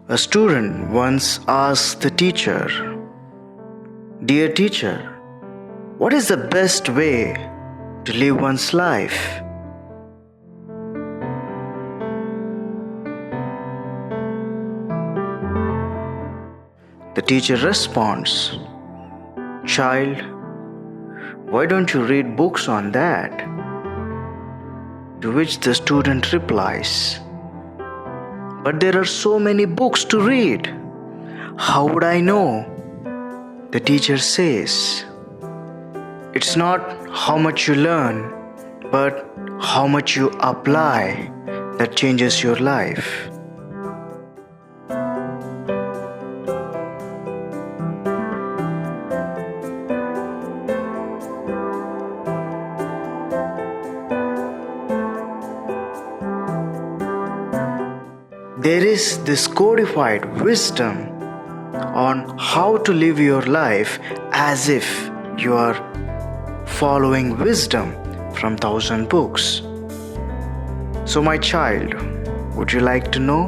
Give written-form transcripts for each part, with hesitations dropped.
A student once asked the teacher, "Dear teacher, what is the best way to live one's life?" The teacher responds, "Child, why don't you read books on that?" To which the student replies, "But there are so many books to read. How would I know?" The teacher says, "It's not how much you learn, but how much you apply that changes your life." There is this codified wisdom on how to live your life as if you are following wisdom from 1,000 books. So my child, would you like to know?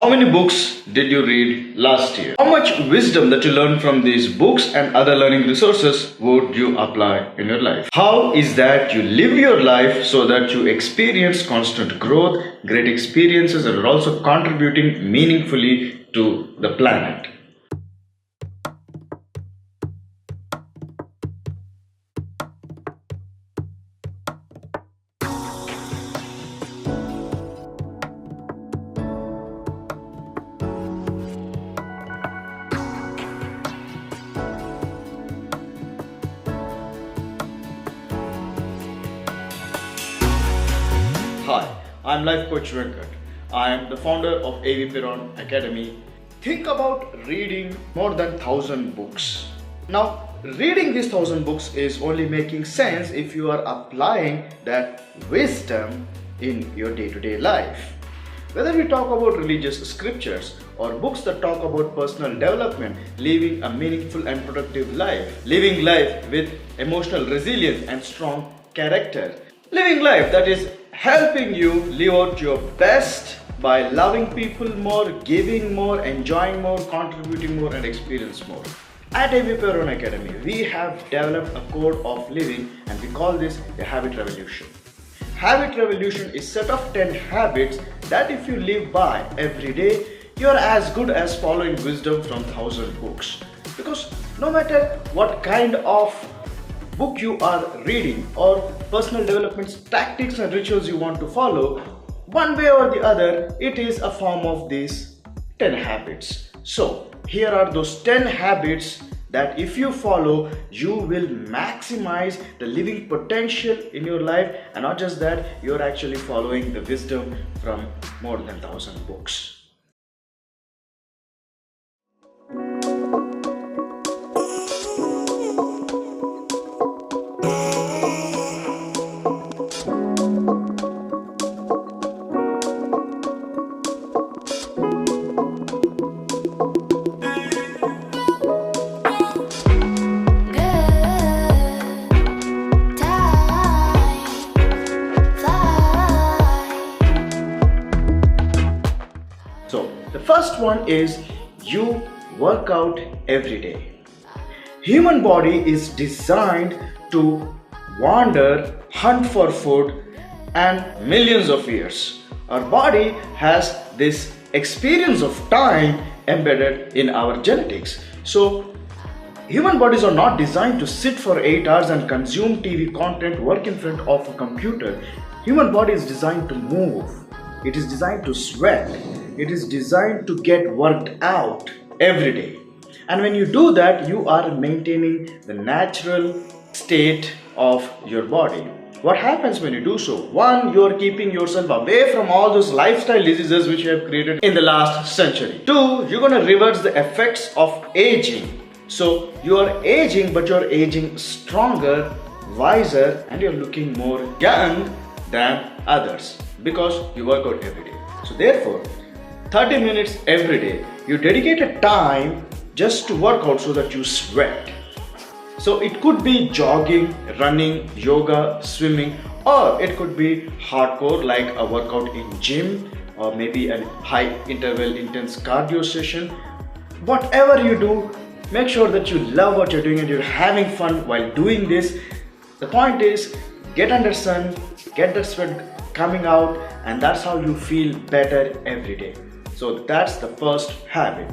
How many books did you read last year? How much wisdom that you learned from these books and other learning resources would you apply in your life? How is that you live your life so that you experience constant growth, great experiences, and are also contributing meaningfully to the planet? Hi, I'm Life Coach Venkat. I am the founder of AV Piron Academy. Think about reading more than 1,000 books. Now, reading these 1,000 books is only making sense if you are applying that wisdom in your day-to-day life. Whether we talk about religious scriptures or books that talk about personal development, living a meaningful and productive life, living life with emotional resilience and strong character, living life that is helping you live out your best by loving people more, giving more, enjoying more, contributing more, and experience more. At AV Piron Academy, we have developed a code of living and we call this the Habit Revolution. Habit Revolution is a set of 10 habits that if you live by every day, you are as good as following wisdom from 1,000 books. Because no matter what kind of book you are reading or personal development tactics and rituals you want to follow, one way or the other, it is a form of these 10 habits. So here are those 10 habits that if you follow, you will maximize the living potential in your life, and not just that, you're actually following the wisdom from more than 1,000 books. So the first one is you work out every day. Human body is designed to wander, hunt for food and millions of years. Our body has this experience of time embedded in our genetics. So human bodies are not designed to sit for 8 hours and consume TV content, work in front of a computer. Human body is designed to move. It is designed to sweat. It is designed to get worked out every day. And when you do that, you are maintaining the natural state of your body. What happens when you do so? One, you are keeping yourself away from all those lifestyle diseases which you have created in the last century. Two, you're going to reverse the effects of aging. So you are aging, but you're aging stronger, wiser, and you're looking more young than others because you work out every day. So therefore, 30 minutes every day, you dedicate a time just to work out so that you sweat. So it could be jogging, running, yoga, swimming, or it could be hardcore like a workout in gym, or maybe a high interval intense cardio session. Whatever you do, make sure that you love what you're doing and you're having fun while doing this. The point is, get under sun, get the sweat coming out, and that's how you feel better every day. So that's the first habit.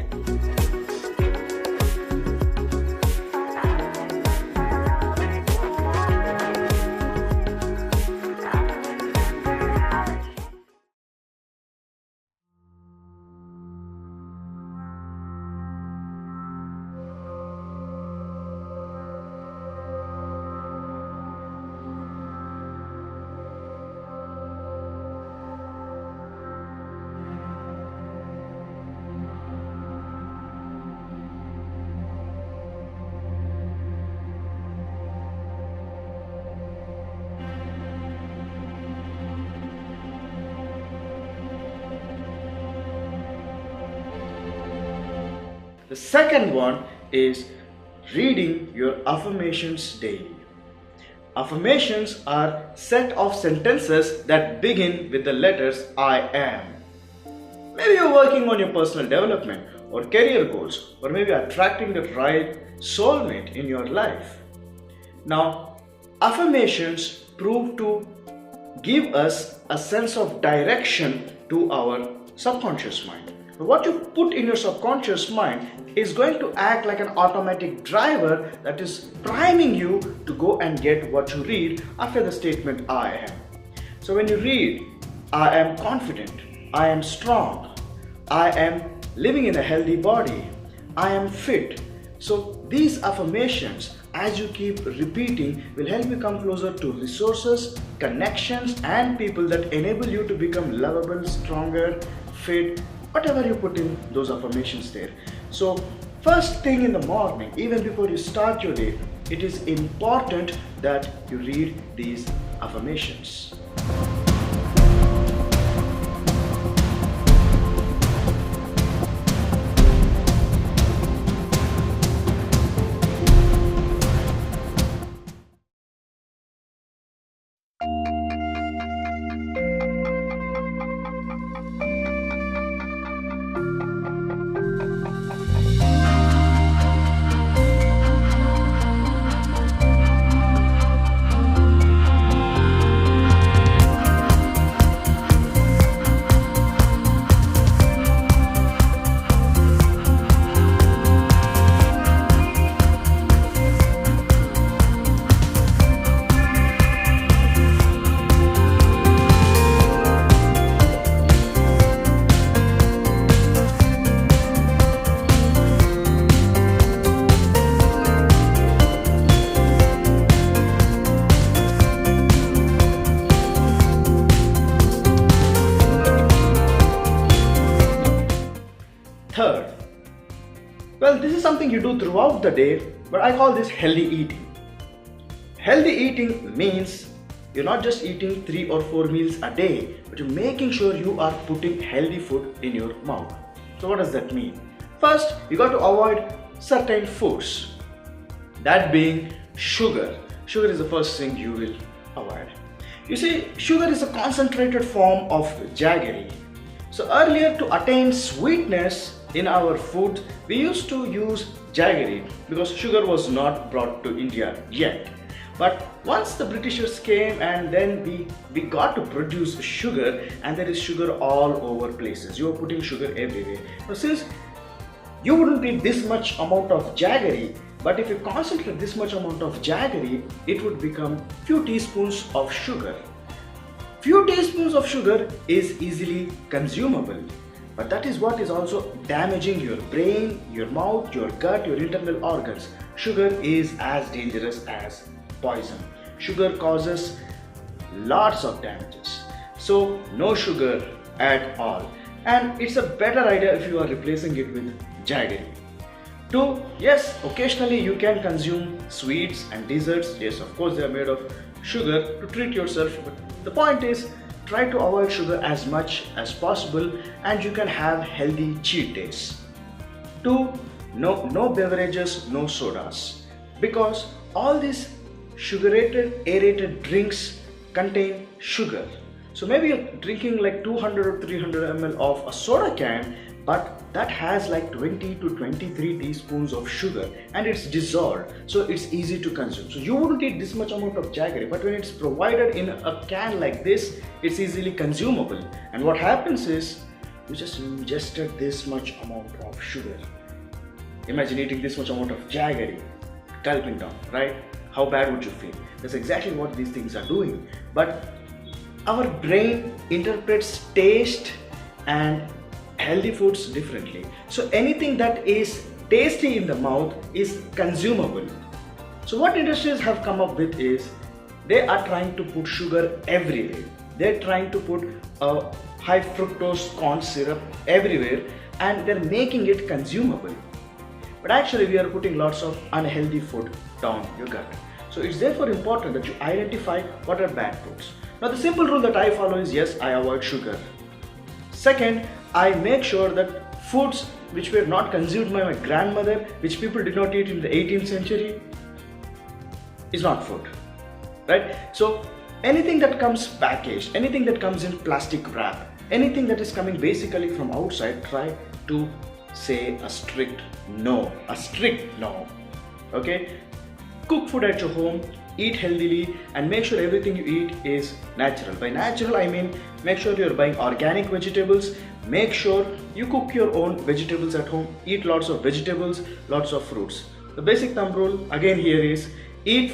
The second one is reading your affirmations daily. Affirmations are set of sentences that begin with the letters I am. Maybe you're working on your personal development or career goals, or maybe attracting the right soulmate in your life. Now, affirmations prove to give us a sense of direction to our subconscious mind. What you put in your subconscious mind is going to act like an automatic driver that is priming you to go and get what you read after the statement I am. So when you read, I am confident, I am strong, I am living in a healthy body, I am fit. So these affirmations, as you keep repeating, will help you come closer to resources, connections, and people that enable you to become lovable, stronger, fit, whatever you put in those affirmations there. So first thing in the morning, even before you start your day, it is important that you read these affirmations. Third, well, this is something you do throughout the day, but I call this healthy eating. Healthy eating means you're not just eating 3 or 4 meals a day, but you're making sure you are putting healthy food in your mouth. So what does that mean? First, you got to avoid certain foods. That being sugar. Sugar is the first thing you will avoid. You see, sugar is a concentrated form of jaggery. So earlier, to attain sweetness in our food, we used to use jaggery because sugar was not brought to India yet. But once the Britishers came, and then we got to produce sugar, and there is sugar all over places. You are putting sugar everywhere. Now, since you wouldn't need this much amount of jaggery, but if you concentrate this much amount of jaggery, it would become few teaspoons of sugar. Few teaspoons of sugar is easily consumable, but that is what is also damaging your brain, your mouth, your gut, your internal organs. Sugar is as dangerous as poison. Sugar causes lots of damages. So no sugar at all. And it's a better idea if you are replacing it with jaggery. 2. Yes, occasionally you can consume sweets and desserts. Yes, of course they are made of sugar to treat yourself, but the point is, try to avoid sugar as much as possible, and you can have healthy cheat days. 2. No beverages, no sodas, because all these sugarated, aerated drinks contain sugar. So maybe you're drinking like 200 or 300 ml of a soda can, but that has like 20 to 23 teaspoons of sugar and it's dissolved, so it's easy to consume. So you wouldn't eat this much amount of jaggery, but when it's provided in a can like this, it's easily consumable. And what happens is you just ingested this much amount of sugar. Imagine eating this much amount of jaggery, gulping down, right? How bad would you feel? That's exactly what these things are doing. But our brain interprets taste and healthy foods differently. So anything that is tasty in the mouth is consumable. So what industries have come up with is they are trying to put sugar everywhere. They're trying to put a high fructose corn syrup everywhere and they're making it consumable. But actually we are putting lots of unhealthy food down your gut. So it's therefore important that you identify what are bad foods. Now the simple rule that I follow is yes, I avoid sugar. Second, I make sure that foods which were not consumed by my grandmother, which people did not eat in the 18th century, is not food, right? So anything that comes packaged, anything that comes in plastic wrap, anything that is coming basically from outside, try to say a strict no, okay? Cook food at your home, eat healthily, and make sure everything you eat is natural. By natural I mean make sure you're buying organic vegetables, make sure you cook your own vegetables at home, eat lots of vegetables, lots of fruits. The basic thumb rule again here is eat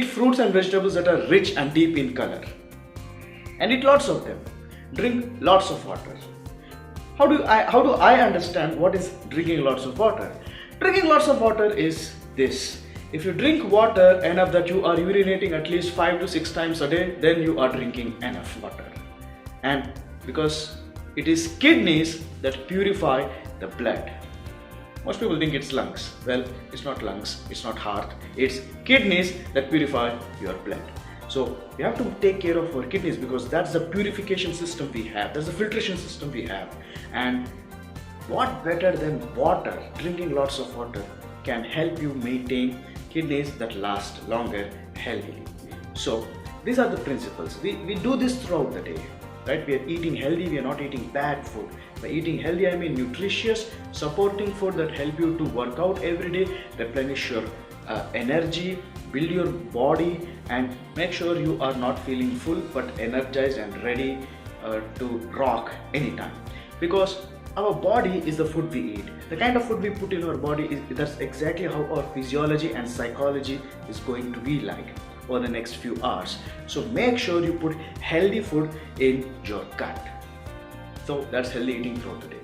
fruits and vegetables that are rich and deep in color, and eat lots of them. Drink lots of water. How do I understand what is drinking lots of water? Drinking lots of water is this. If you drink water enough that you are urinating at least 5 to 6 times a day, then you are drinking enough water. And because it is kidneys that purify the blood. Most people think it's lungs. Well, it's not lungs, it's not heart, it's kidneys that purify your blood. So we have to take care of our kidneys because that's the purification system we have, that's the filtration system we have. And what better than water? Drinking lots of water can help you maintain kidneys that last longer healthily. So these are the principles. We do this throughout the day, right? We are eating healthy, we are not eating bad food. By eating healthy I mean nutritious, supporting food that help you to work out every day, replenish your energy, build your body, and make sure you are not feeling full but energized and ready to rock anytime. Because our body is the food we eat. The kind of food we put in our body, that's exactly how our physiology and psychology is going to be like over the next few hours. So make sure you put healthy food in your gut. So that's healthy eating throughout the day.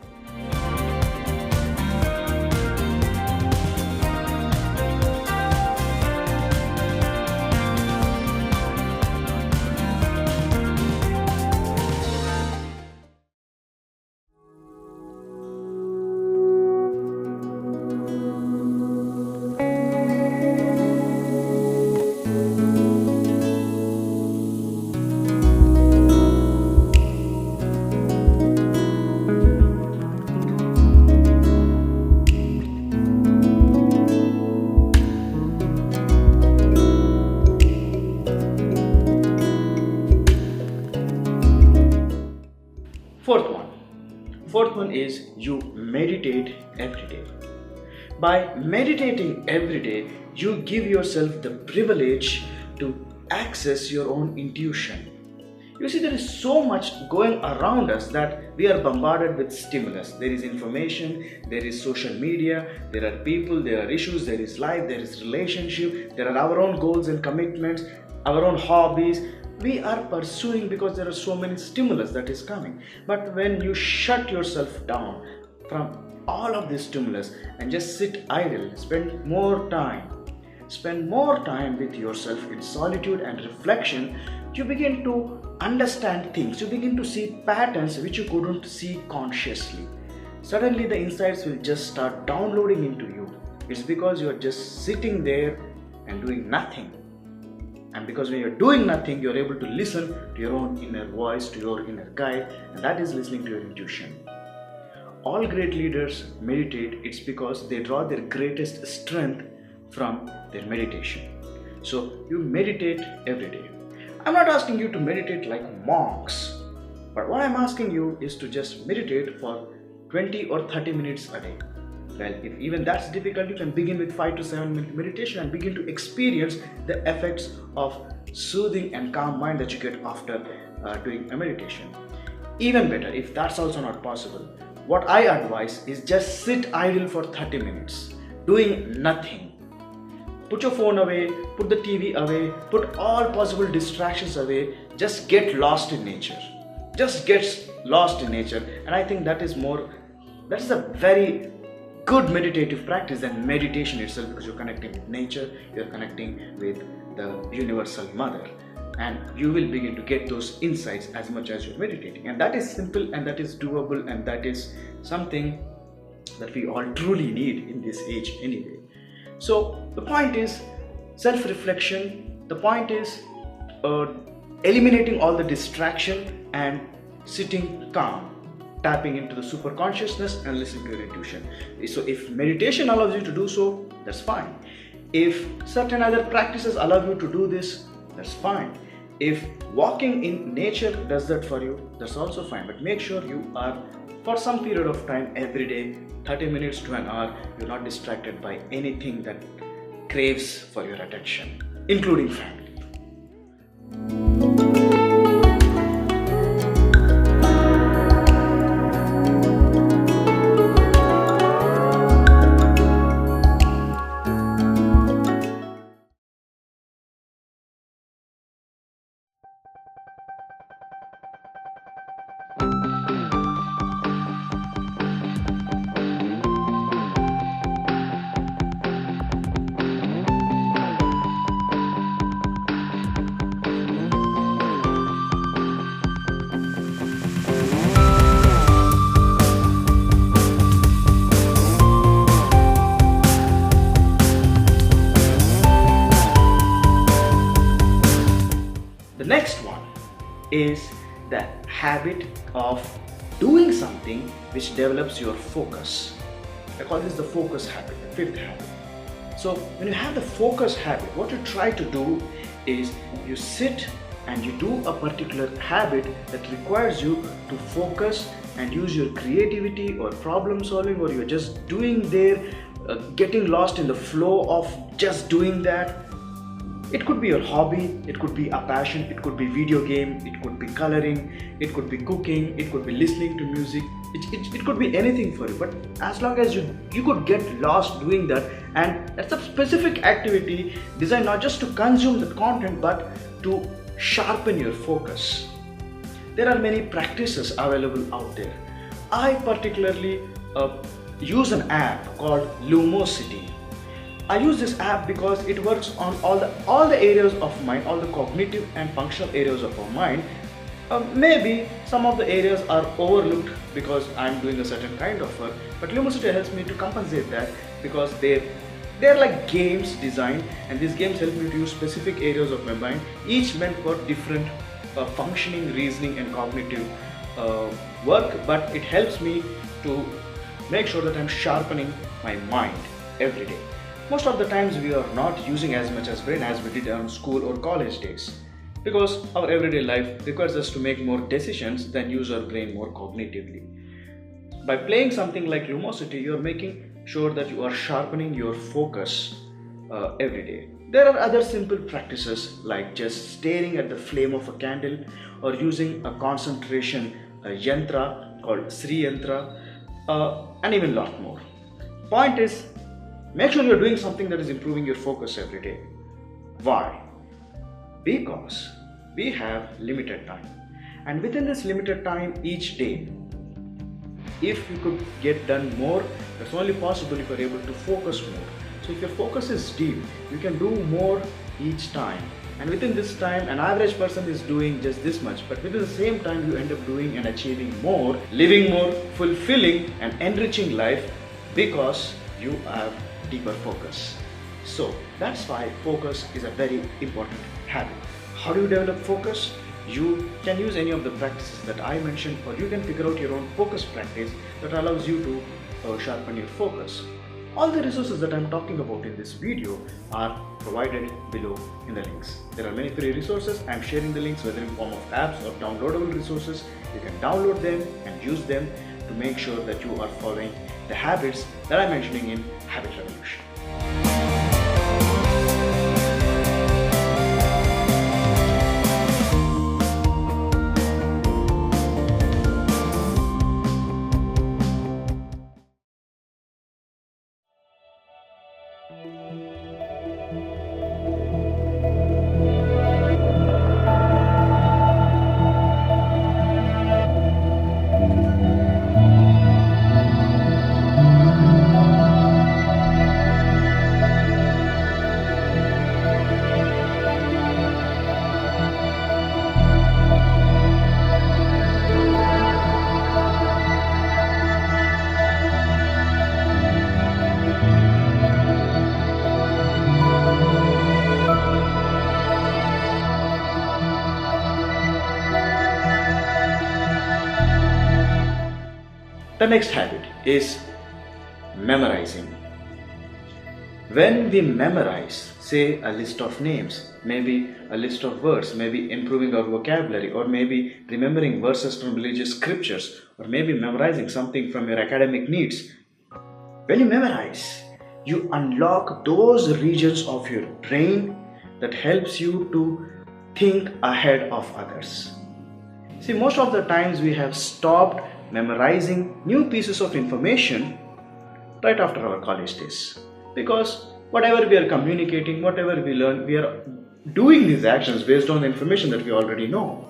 Fourth one is you meditate every day. By meditating every day, you give yourself the privilege to access your own intuition. You see, there is so much going around us that we are bombarded with stimulus. There is information, there is social media, there are people, there are issues, there is life, there is relationship, there are our own goals and commitments, our own hobbies. We are pursuing because there are so many stimulus that is coming. But when you shut yourself down from all of this stimulus and just sit idle, spend more time with yourself in solitude and reflection, you begin to understand things, you begin to see patterns which you couldn't see consciously. Suddenly the insights will just start downloading into you. It's because you are just sitting there and doing nothing. And because when you're doing nothing, you're able to listen to your own inner voice, to your inner guide, and that is listening to your intuition. All great leaders meditate. It's because they draw their greatest strength from their meditation. So you meditate every day. I'm not asking you to meditate like monks, I'm asking you is to just meditate for 20 or 30 minutes a day. Well, if even that's difficult, you can begin with 5 to 7 minute meditation and begin to experience the effects of soothing and calm mind that you get after doing a meditation. Even better, if that's also not possible, what I advise is just sit idle for 30 minutes, doing nothing. Put your phone away, put the TV away, put all possible distractions away, just get lost in nature. Just get lost in nature, and I think that is a very good meditative practice than meditation itself, because you're connecting with nature, you're connecting with the universal mother, and you will begin to get those insights as much as you're meditating. And that is simple, and that is doable, and that is something that we all truly need in this age anyway. So the point is self-reflection. The point is eliminating all the distraction and sitting calm, tapping into the super consciousness and listening to your intuition. So if meditation allows you to do so, that's fine. If certain other practices allow you to do this, that's fine. If walking in nature does that for you, that's also fine. But make sure you are, for some period of time every day, 30 minutes to an hour, you're not distracted by anything that craves for your attention, including family. The next one is the habit of doing something which develops your focus. I call this the focus habit, the fifth habit. So when you have the focus habit, what you try to do is you sit and you do a particular habit that requires you to focus and use your creativity or problem solving, or you're just doing there, getting lost in the flow of just doing that. It could be your hobby, it could be a passion, it could be video game, it could be coloring, it could be cooking, it could be listening to music, it could be anything for you. But as long as you could get lost doing that, and that's a specific activity designed not just to consume the content but to sharpen your focus. There are many practices available out there. I particularly use an app called Lumosity. I use this app because it works on all the areas of mind, all the cognitive and functional areas of our mind. Maybe some of the areas are overlooked because I'm doing a certain kind of work, but Lumosity helps me to compensate that, because they're like games designed, and these games help me to use specific areas of my mind, each meant for different functioning, reasoning and cognitive work, but it helps me to make sure that I'm sharpening my mind every day. Most of the times we are not using as much as brain as we did on school or college days, because our everyday life requires us to make more decisions than use our brain more cognitively. By playing something like Lumosity, you're making sure that you are sharpening your focus every day. There are other simple practices like just staring at the flame of a candle, or using a concentration yantra called Sri Yantra, and even a lot more. Point is, make sure you're doing something that is improving your focus every day. Why? Because we have limited time, and within this limited time each day, if you could get done more, that's only possible if you're able to focus more. So if your focus is deep, you can do more each time, and within this time an average person is doing just this much, but within the same time you end up doing and achieving more, living more fulfilling and enriching life, because you have deeper focus. So that's why focus is a very important habit. How do you develop focus? You can use any of the practices that I mentioned, or you can figure out your own focus practice that allows you to sharpen your focus. All the resources that I'm talking about in this video are provided below in the links. There are many free resources. I'm sharing the links whether in form of apps or downloadable resources. You can download them and use them to make sure that you are following the habits that I'm mentioning in Habit Revolution. The next habit is memorizing. When we memorize, say a list of names, maybe a list of words, maybe improving our vocabulary, or maybe remembering verses from religious scriptures, or maybe memorizing something from your academic needs. When you memorize, you unlock those regions of your brain that helps you to think ahead of others. See, most of the times we have stopped memorizing new pieces of information right after our college days, because whatever we are communicating, whatever we learn, we are doing these actions based on the information that we already know.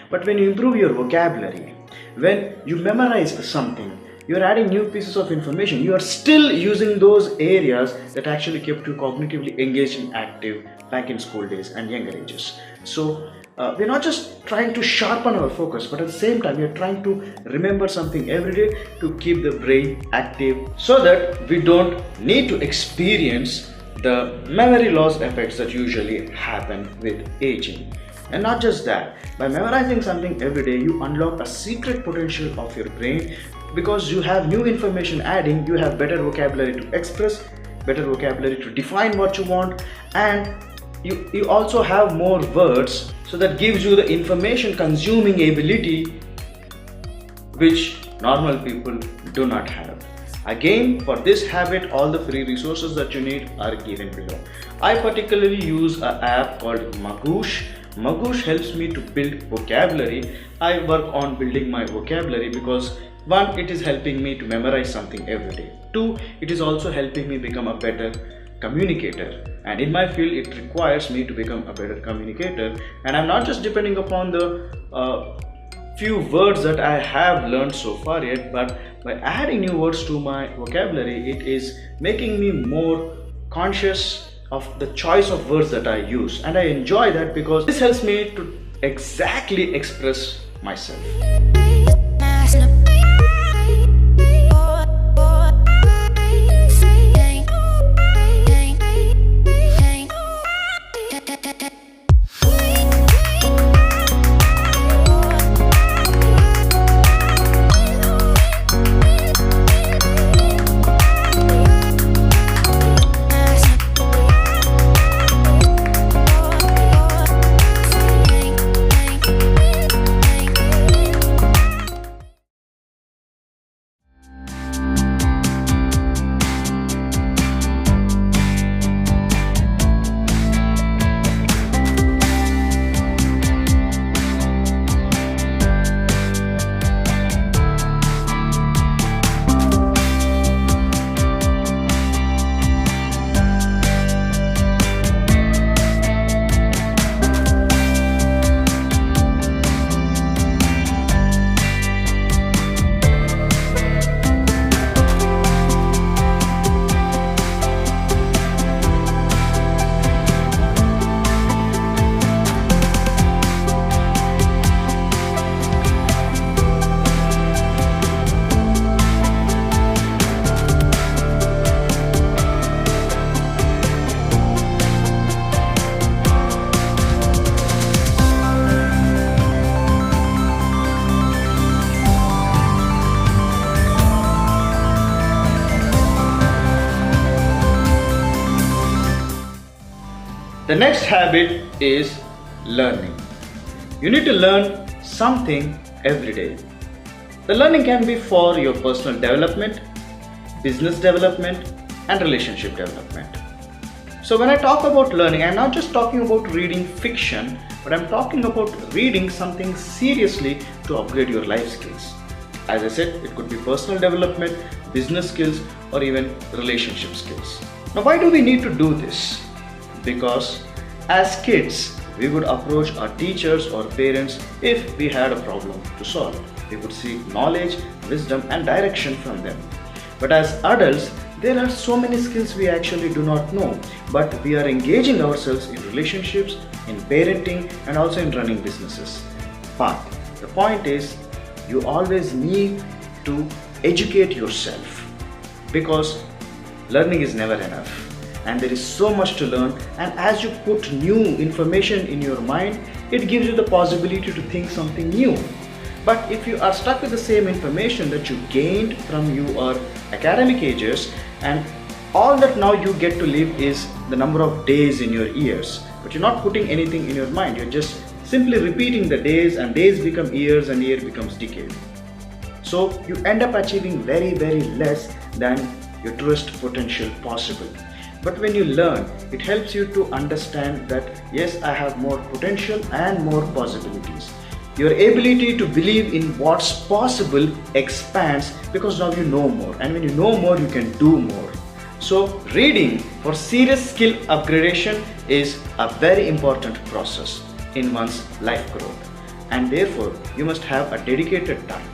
But when you improve your vocabulary, when you memorize something, you are adding new pieces of information, you are still using those areas that actually kept you cognitively engaged and active back in school days and younger ages. So we're not just trying to sharpen our focus, but at the same time we're trying to remember something every day to keep the brain active, so that we don't need to experience the memory loss effects that usually happen with aging. And not just that, by memorizing something every day, you unlock a secret potential of your brain, because you have new information adding, you have better vocabulary to express, better vocabulary to define what you want, and you also have more words, so that gives you the information consuming ability which normal people do not have. Again, for this habit, all the free resources that you need are given below. I particularly use an app called Magoosh. Magoosh helps me to build vocabulary. I work on building my vocabulary because 1, it is helping me to memorize something every day. 2, it is also helping me become a better communicator, and in my field it requires me to become a better communicator, and I'm not just depending upon the few words that I have learned so far yet, but by adding new words to my vocabulary, it is making me more conscious of the choice of words that I use, and I enjoy that because this helps me to exactly express myself. The next habit is learning. You need to learn something every day. The learning can be for your personal development, business development, and relationship development. So when I talk about learning, I'm not just talking about reading fiction, but I'm talking about reading something seriously to upgrade your life skills. As I said, it could be personal development, business skills, or even relationship skills. Now, why do we need to do this? Because as kids, we would approach our teachers or parents if we had a problem to solve. We would seek knowledge, wisdom, and direction from them. But as adults, there are so many skills we actually do not know, but we are engaging ourselves in relationships, in parenting, and also in running businesses. But the point is, you always need to educate yourself, because learning is never enough and there is so much to learn, and as you put new information in your mind, it gives you the possibility to think something new. But if you are stuck with the same information that you gained from your academic ages, and all that now you get to live is the number of days in your years, but you're not putting anything in your mind, you're just simply repeating the days, and days become years and year becomes decade. So you end up achieving very less than your truest potential possible. But when you learn, it helps you to understand that yes, I have more potential and more possibilities. Your ability to believe in what's possible expands because now you know more, and when you know more, you can do more. So reading for serious skill upgradation is a very important process in one's life growth, and therefore you must have a dedicated time.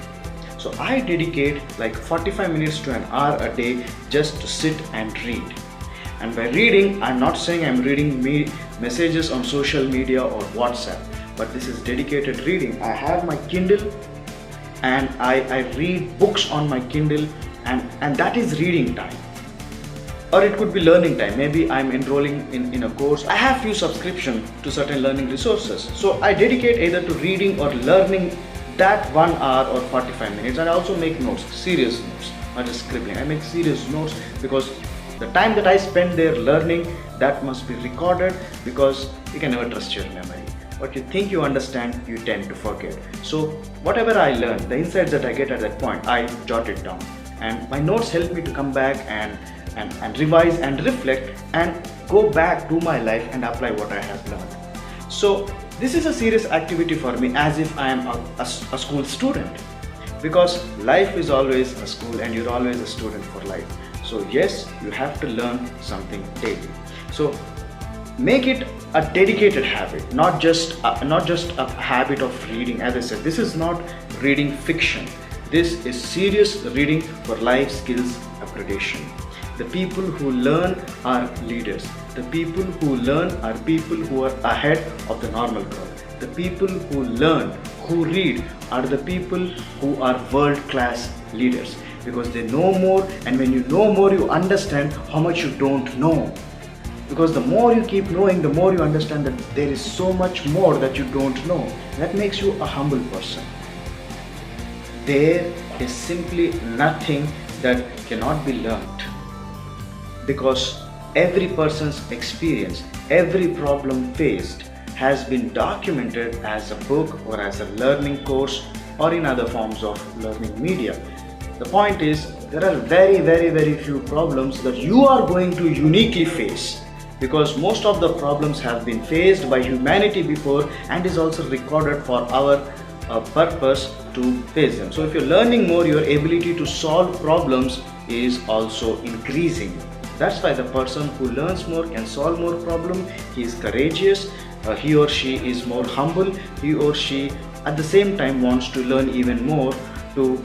So I dedicate like 45 minutes to an hour a day just to sit and read. And by reading, I'm not saying I'm reading messages on social media or WhatsApp, but this is dedicated reading. I have my Kindle and I read books on my Kindle, and that is reading time. Or it could be learning time. Maybe I'm enrolling in a course. I have few subscription to certain learning resources. So I dedicate either to reading or learning that 1 hour or 45 minutes. And I also make notes, serious notes, not just scribbling. I make serious notes because the time that I spend there learning, that must be recorded, because you can never trust your memory. What you think you understand, you tend to forget. So whatever I learn, the insights that I get at that point, I jot it down. And my notes help me to come back and revise and reflect and go back to my life and apply what I have learned. So this is a serious activity for me, as if I am a school student, because life is always a school and you're always a student for life. So yes, you have to learn something daily. So make it a dedicated habit, not just a habit of reading. As I said, this is not reading fiction. This is serious reading for life skills upgradation. The people who learn are leaders. The people who learn are people who are ahead of the normal curve. The people who learn, who read, are the people who are world-class leaders, because they know more, and when you know more, you understand how much you don't know. Because the more you keep knowing, the more you understand that there is so much more that you don't know. That makes you a humble person. There is simply nothing that cannot be learned, because every person's experience, every problem faced has been documented as a book or as a learning course or in other forms of learning media. The point is, there are very few problems that you are going to uniquely face, because most of the problems have been faced by humanity before and is also recorded for our purpose to face them. So if you're learning more, your ability to solve problems is also increasing. That's why the person who learns more can solve more problems. He is courageous, he or she is more humble, he or she at the same time wants to learn even more to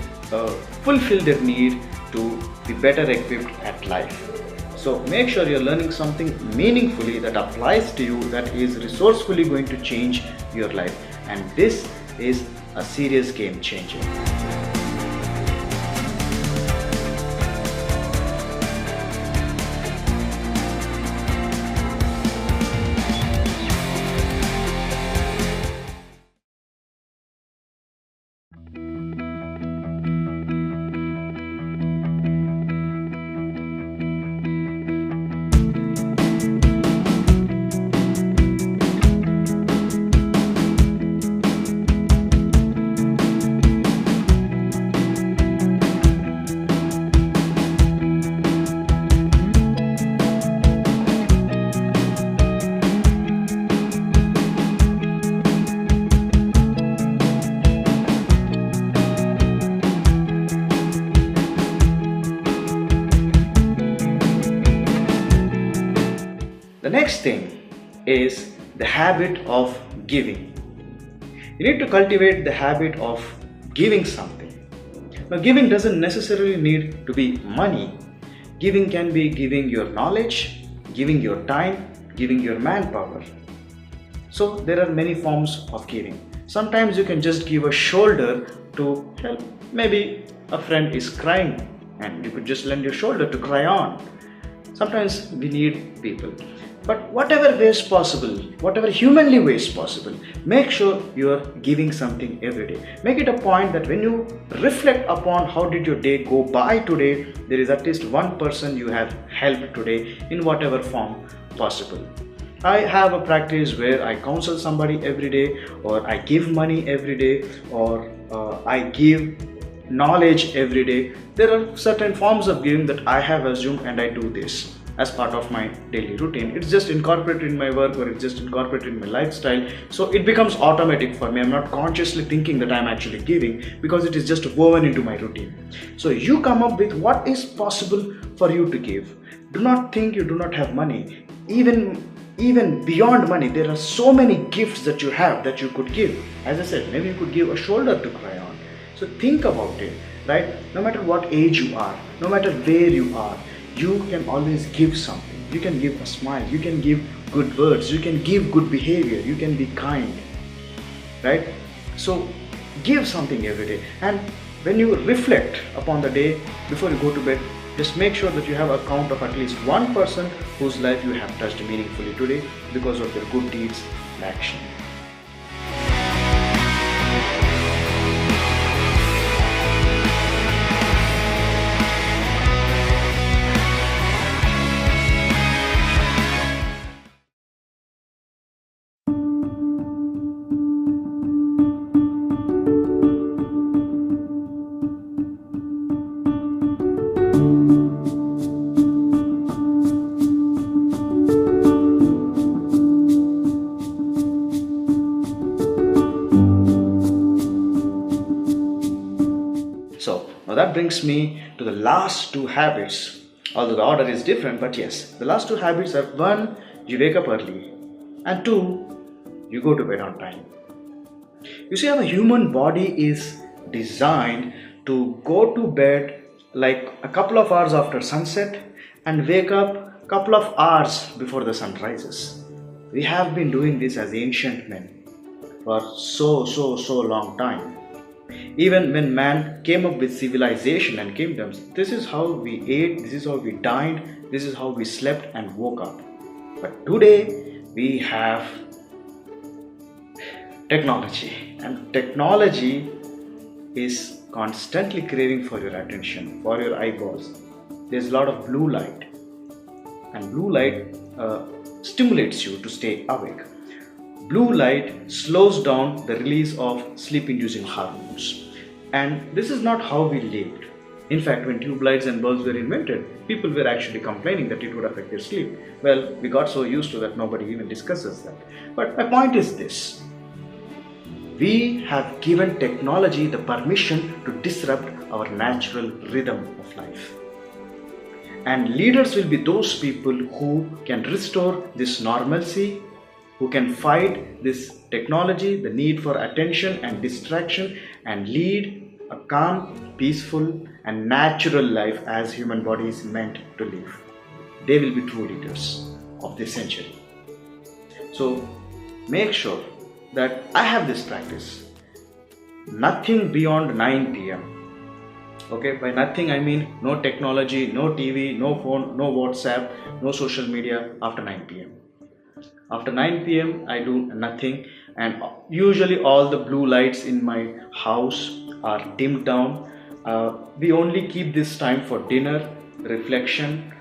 fulfill their need to be better equipped at life. So make sure you're learning something meaningfully that applies to you, that is resourcefully going to change your life. And this is a serious game changer. next thing is the habit of giving. You need to cultivate the habit of giving something. Now, giving doesn't necessarily need to be money. Giving can be giving your knowledge, giving your time, giving your manpower. So there are many forms of giving. Sometimes you can just give a shoulder to help. Maybe a friend is crying and you could just lend your shoulder to cry on. Sometimes we need people. But whatever way is possible, whatever humanly way is possible, make sure you are giving something every day. Make it a point that when you reflect upon how did your day go by today, there is at least one person you have helped today in whatever form possible. I have a practice where I counsel somebody every day, or I give money every day, or I give knowledge every day. There are certain forms of giving that I have assumed, and I do this as part of my daily routine. It's just incorporated in my work, or it's just incorporated in my lifestyle, so it becomes automatic for me. I'm not consciously thinking that I'm actually giving, because it is just woven into my routine. So you come up with what is possible for you to give. Do not think you do not have money. Even beyond money, there are so many gifts that you have that you could give. As I said, maybe you could give a shoulder to cry on. So think about it, right? No matter what age you are, no matter where you are, you can always give something. You can give a smile, you can give good words, you can give good behavior, you can be kind, right? So give something every day. And when you reflect upon the day before you go to bed, just make sure that you have a count of at least one person whose life you have touched meaningfully today because of their good deeds and action. So now that brings me to the last two habits, although the order is different, but yes, the last two habits are: one, you wake up early, and two, you go to bed on time. You see, our human body is designed to go to bed like a couple of hours after sunset and wake up a couple of hours before the sun rises. We have been doing this as ancient men for so long time. Even when man came up with civilization and kingdoms, this is how we ate, this is how we dined, this is how we slept and woke up. But today we have technology, and technology is constantly craving for your attention, for your eyeballs. There's a lot of blue light, and blue light stimulates you to stay awake. Blue light slows down the release of sleep-inducing hormones, and this is not how we lived. In fact, when tube lights and bulbs were invented, people were actually complaining that it would affect their sleep. Well, we got so used to that nobody even discusses that. But my point is this: we have given technology the permission to disrupt our natural rhythm of life. And leaders will be those people who can restore this normalcy, who can fight this technology, the need for attention and distraction, and lead a calm, peaceful, and natural life as human body is meant to live. They will be true leaders of this century. So make sure that I have this practice. Nothing beyond 9 p.m. Okay, by nothing I mean no technology, no TV, no phone, no WhatsApp, no social media after 9 p.m. After 9 p.m. I do nothing, and usually all the blue lights in my house are dimmed down. We only keep this time for dinner, reflection,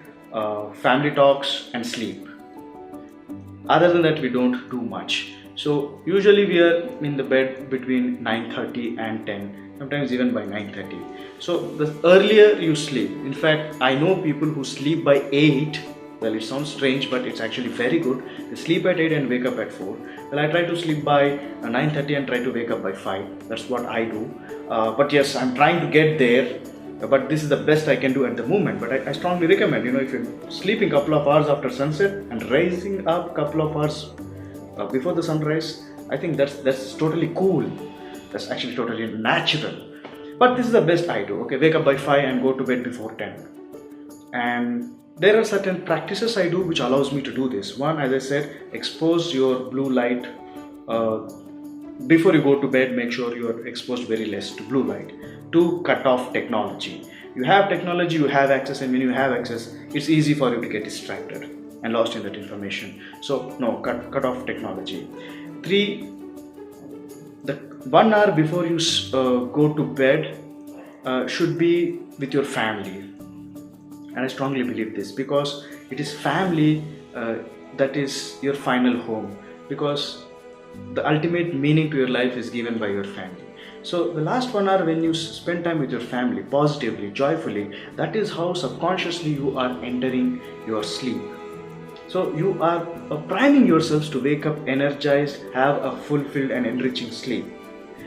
family talks, and sleep. Other than that, we don't do much. So usually we are in the bed between 9:30 and 10, sometimes even by 9:30. So the earlier you sleep, in fact, I know people who sleep by 8. Well, it sounds strange, but it's actually very good. They sleep at 8 and wake up at 4. Well, I try to sleep by 9:30 and try to wake up by 5. That's what I do. But yes, I'm trying to get there. but this is the best I can do at the moment. But I strongly recommend, if you're sleeping a couple of hours after sunset and rising up a couple of hours before the sunrise, I think that's totally cool. That's actually totally natural. But this is the best I do. Okay, wake up by 5 and go to bed before 10. And there are certain practices I do which allows me to do this. One, as I said, expose your blue light. Before you go to bed, make sure you are exposed very less to blue light. 2, cut off technology. You have technology, you have access, and when you have access, it's easy for you to get distracted and lost in that information. So no, cut off technology. 3, the 1 hour before you go to bed should be with your family. And I strongly believe this, because it is family that is your final home, because the ultimate meaning to your life is given by your family. So the last 1 hour when you spend time with your family positively, joyfully, that is how subconsciously you are entering your sleep. So you are priming yourselves to wake up energized, have a fulfilled and enriching sleep.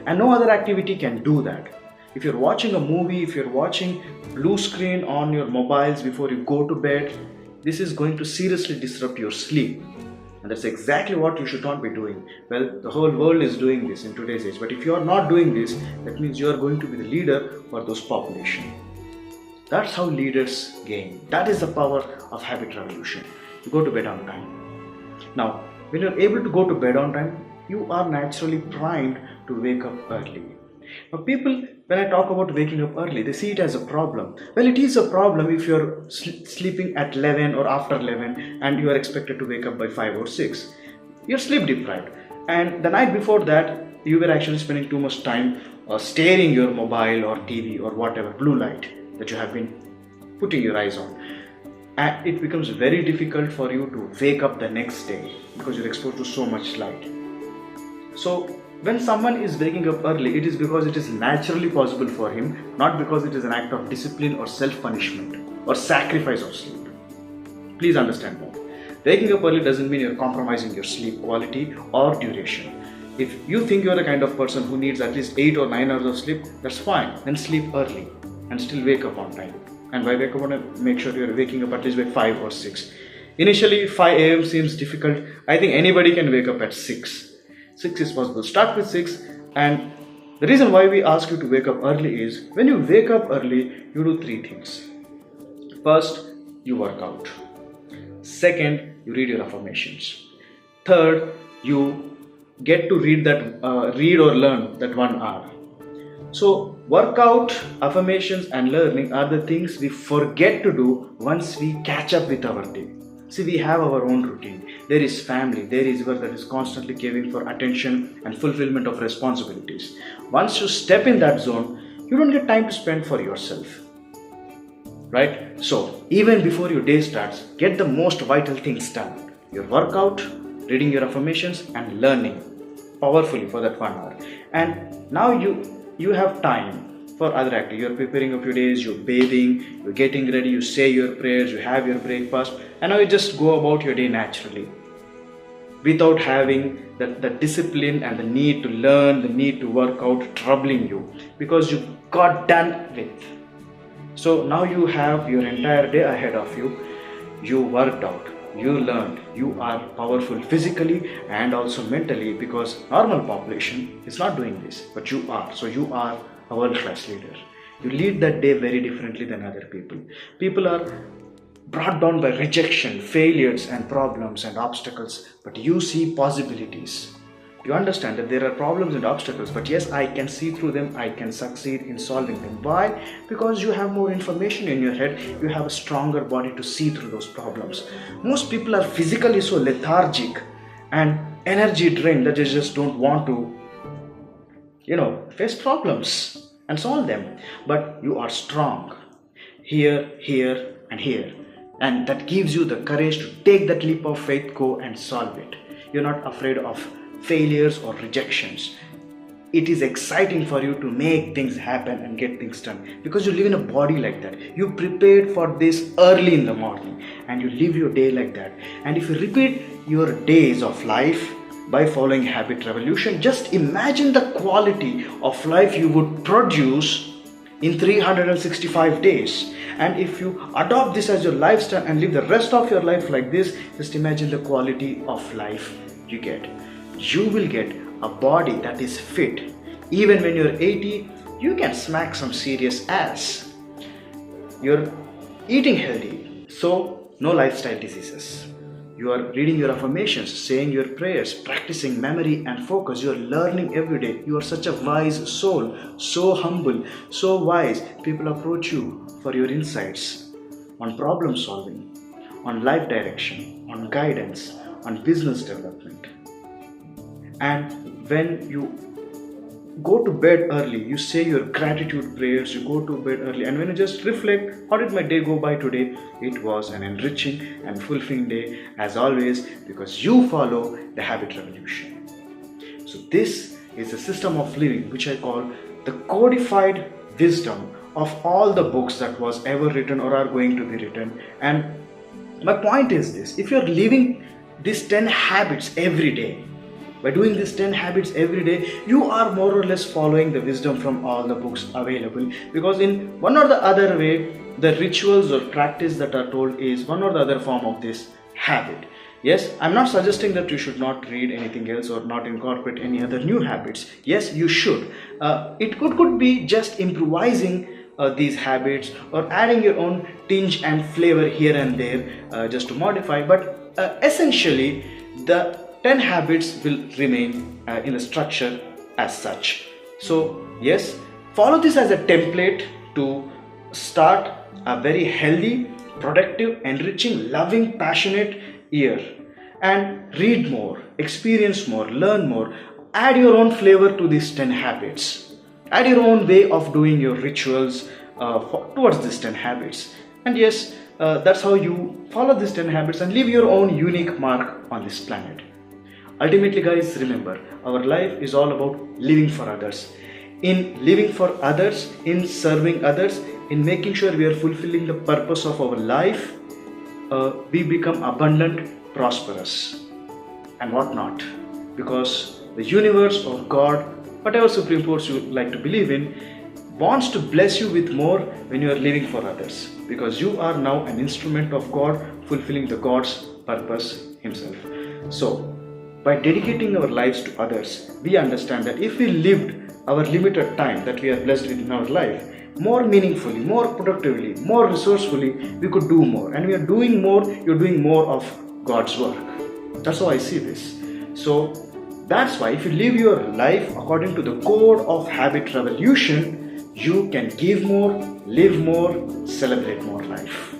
And no other activity can do that. If you're watching a movie, if you're watching blue screen on your mobiles before you go to bed, this is going to seriously disrupt your sleep. And that's exactly what you should not be doing. Well, the whole world is doing this in today's age. But if you are not doing this, that means you are going to be the leader for those population. That's how leaders gain. That is the power of habit revolution. You go to bed on time. Now, when you're able to go to bed on time, you are naturally primed to wake up early. Now people, when I talk about waking up early, they see it as a problem. Well, it is a problem if you're sleeping at 11 or after 11 and you are expected to wake up by 5 or 6. You're sleep deprived. And the night before that, you were actually spending too much time staring your mobile or TV or whatever blue light that you have been putting your eyes on. And it becomes very difficult for you to wake up the next day because you're exposed to so much light. So when someone is waking up early, it is because it is naturally possible for him, not because it is an act of discipline or self-punishment or sacrifice of sleep. Please understand that. Waking up early doesn't mean you're compromising your sleep quality or duration. If you think you're the kind of person who needs at least 8 or 9 hours of sleep, that's fine. Then sleep early and still wake up on time. And by wake up on time, make sure you're waking up at least by 5 or 6. Initially, 5 a.m. seems difficult. I think anybody can wake up at 6. 6 is possible. Start with 6, and the reason why we ask you to wake up early is when you wake up early, you do 3 things. First, you work out. Second, you read your affirmations. Third, you get to read or learn that 1 hour. So workout, affirmations and learning are the things we forget to do once we catch up with our day. See, we have our own routine. There is family, there is work that is constantly craving for attention and fulfillment of responsibilities. Once you step in that zone, you don't get time to spend for yourself. Right? So, even before your day starts, get the most vital things done. Your workout, reading your affirmations and learning powerfully for that 1 hour. And now you have time for other activities. You're preparing a few days, you're bathing, you're getting ready, you say your prayers, you have your breakfast, and now you just go about your day naturally without having the discipline and the need to learn, the need to work out troubling you because you got done with. So now you have your entire day ahead of you. You worked out, you learned, you are powerful physically and also mentally because normal population is not doing this, but you are. So you are a world-class leader. You lead that day very differently than other people. People are brought down by rejection, failures and problems and obstacles, but you see possibilities. You understand that there are problems and obstacles, but yes, I can see through them, I can succeed in solving them. Why? Because you have more information in your head, you have a stronger body to see through those problems. Most people are physically so lethargic and energy drained that they just don't want to face problems and solve them. But you are strong here, here and here. And that gives you the courage to take that leap of faith, go and solve it. You're not afraid of failures or rejections. It is exciting for you to make things happen and get things done because you live in a body like that. You prepared for this early in the morning and you live your day like that. And if you repeat your days of life by following habit revolution, just imagine the quality of life you would produce in 365 days. And if you adopt this as your lifestyle and live the rest of your life like this, just imagine the quality of life you get. You will get a body that is fit. Even when you're 80, you can smack some serious ass. You're eating healthy, so no lifestyle diseases. You are reading your affirmations, saying your prayers, practicing memory and focus. You are learning every day. You are such a wise soul, so humble, so wise. People approach you for your insights on problem solving, on life direction, on guidance, on business development. And when you go to bed early, you say your gratitude prayers, you go to bed early, and when you just reflect, how did my day go by today? It was an enriching and fulfilling day as always, because you follow the habit revolution. So this is a system of living which I call the codified wisdom of all the books that was ever written or are going to be written. And my point is this: if you're living these 10 habits every day, by doing these 10 habits every day, you are more or less following the wisdom from all the books available. Because in one or the other way, the rituals or practice that are told is one or the other form of this habit. Yes, I'm not suggesting that you should not read anything else or not incorporate any other new habits. Yes, you should. It could be just improvising these habits or adding your own tinge and flavor here and there just to modify. But essentially, the 10 habits will remain in the structure as such. So yes, follow this as a template to start a very healthy, productive, enriching, loving, passionate year. And read more, experience more, learn more, add your own flavor to these 10 habits. Add your own way of doing your rituals towards these 10 habits. And yes, that's how you follow these 10 habits and leave your own unique mark on this planet. Ultimately, guys, remember, our life is all about living for others. In living for others, in serving others, in making sure we are fulfilling the purpose of our life, we become abundant, prosperous, and whatnot. Because the universe or God, whatever supreme force you like to believe in, wants to bless you with more when you are living for others. Because you are now an instrument of God, fulfilling the God's purpose Himself. So, by dedicating our lives to others, we understand that if we lived our limited time that we are blessed with in our life more meaningfully, more productively, more resourcefully, we could do more. And we are doing more, you're doing more of God's work. That's how I see this. So that's why if you live your life according to the code of habit revolution, you can give more, live more, celebrate more life.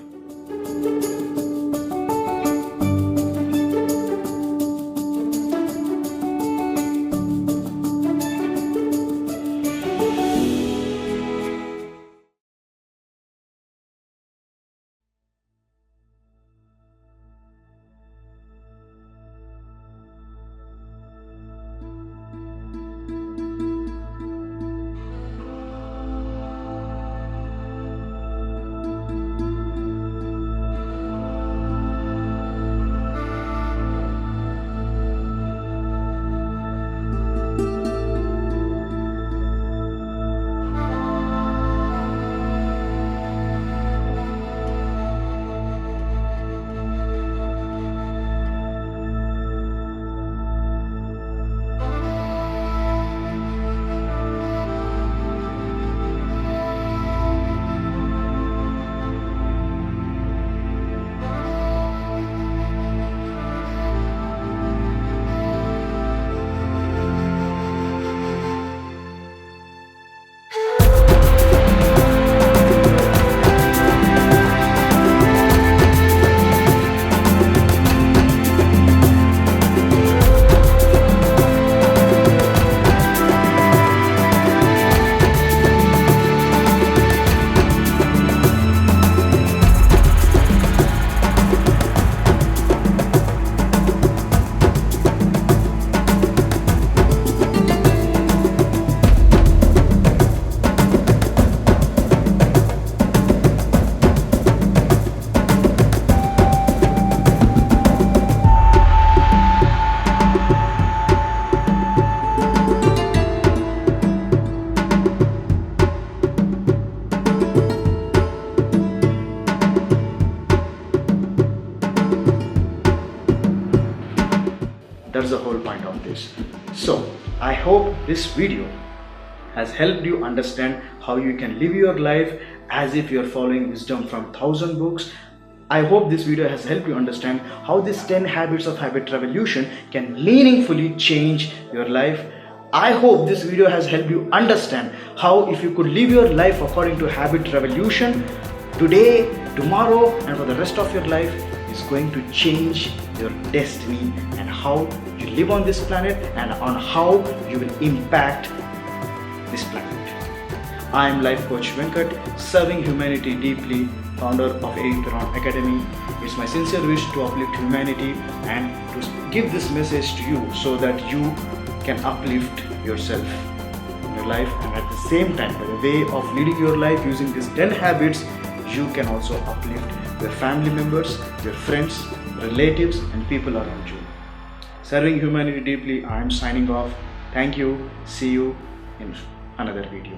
choice. So I hope this video has helped you understand how you can live your life as if you're following wisdom from 1000 books. I hope this video has helped you understand how this 10 habits of habit revolution can meaningfully change your life. I hope this video has helped you understand how if you could live your life according to habit revolution, today, tomorrow, and for the rest of your life is going to change your destiny and how you live on this planet and on how you will impact this planet. I am Life Coach Venkat, serving humanity deeply, founder of Aviperon Academy. It's my sincere wish to uplift humanity and to give this message to you so that you can uplift yourself in your life, and at the same time, by the way of leading your life using these 10 habits, you can also uplift your family members, your friends, relatives, and people around you. Serving humanity deeply, I am signing off. Thank you. See you in another video.